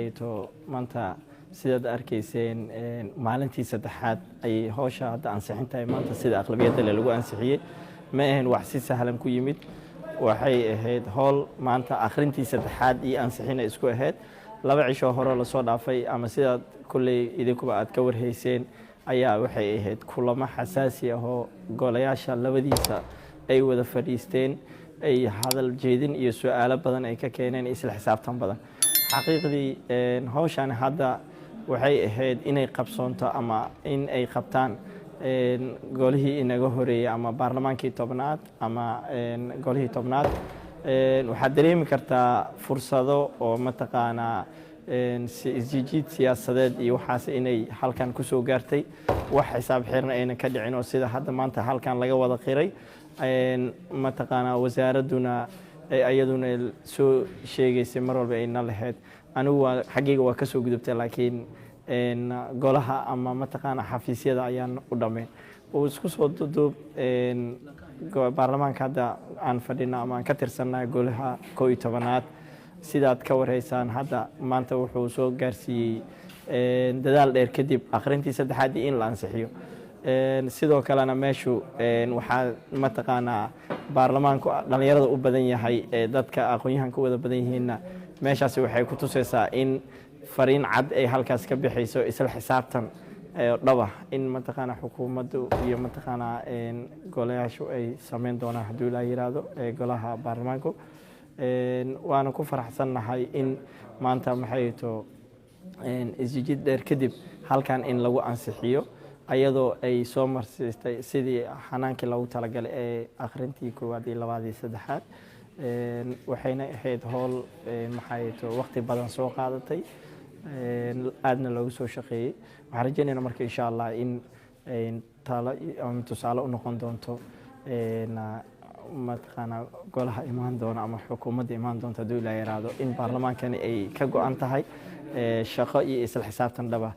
maanta sidaad arkayseen maalintii saddexaad ay hawsha hadda ansixintahay maanta sida aqlabiyadda lagu ansixiyay ma ahayn wax si sahlan ku yimid waxay ahayd hawl maanta akhrintii saddexaad iyo ansixin isku ahayd laba cisho hore la soo dhaafay ama sidaad kulay idinkuba aad ka warhayseen ayaa waxay ahayd kulamo xasaasi ah oo golayaasha labadiisa ay wada fadhiisteen ay hadal jeedin iyo su'aalo badan ay ka keeneen isla xisaabtan badan xaqiiqdii hawshan hadda waxay ahayd inay qabsoonto ama in ay qabtaan golihii inaga horeeyay ama baarlamaankii tobnaad ama golihii tobnaad waxaad dareemi kartaa fursado oo mataqaanaa isjiid siyaasadeed iyo waxaas inay halkan ku soo gaartay wax xisaab xirna ayna ka dhicin oo sida hadda maanta halkan laga wada qiray mataqaanaa wasaaraduna ayaduna soo sheegaysay mar walba ayna lahayd anigu xaqiiqa waa ka soo gudubtay laakiin golaha ama mataqaanaa xafiisyada ayaan u dhammayn oo isku soo duub baarlamaanka hadda aan fadhina ama aan ka tirsannahay golaha 11aad sidaad ka warhaysaan hadda maanta wuxuu soo gaarsiiyey dadaal dheer kadib akhrintii saddexaad in la ansixiyo sidoo kalena meeshu waxaa mataqaanaa baarlamaanku dhalinyarada u badan yahay dadka aqoon-yahanka wada badan yihiinna meeshaasi waxay ku tusaysaa in fariin cad ay halkaas ka bixayso isla xisaabtan dhaba in mataqaanaa xukuumaddu iyo mataqaanaa golayaashu ay sameyn doonaan hadduu ilaa yiraahdo golaha baarlamaanku waana ku faraxsannahay in maanta maxay to isjiid dheer kadib halkan in lagu ansixiyo ayadoo ay soo marsiistay sidii xanaankii loogu talagalay ee akhrintii koowaad iyo labaad iyo saddexaad waxayna ahayd hawl maxay to waqti badan soo qaadatay aadna loogu soo shaqeeyey waxaan rajaynaynaa marka insha allah in talo ama tusaale u noqon doonto mataqaanaa golaha imaan doona ama xukuumadda imaan doonta hadduu ilaa yaraado in baarlamaankani ay ka go-an tahay shaqo iyo isla xisaabtan dhaba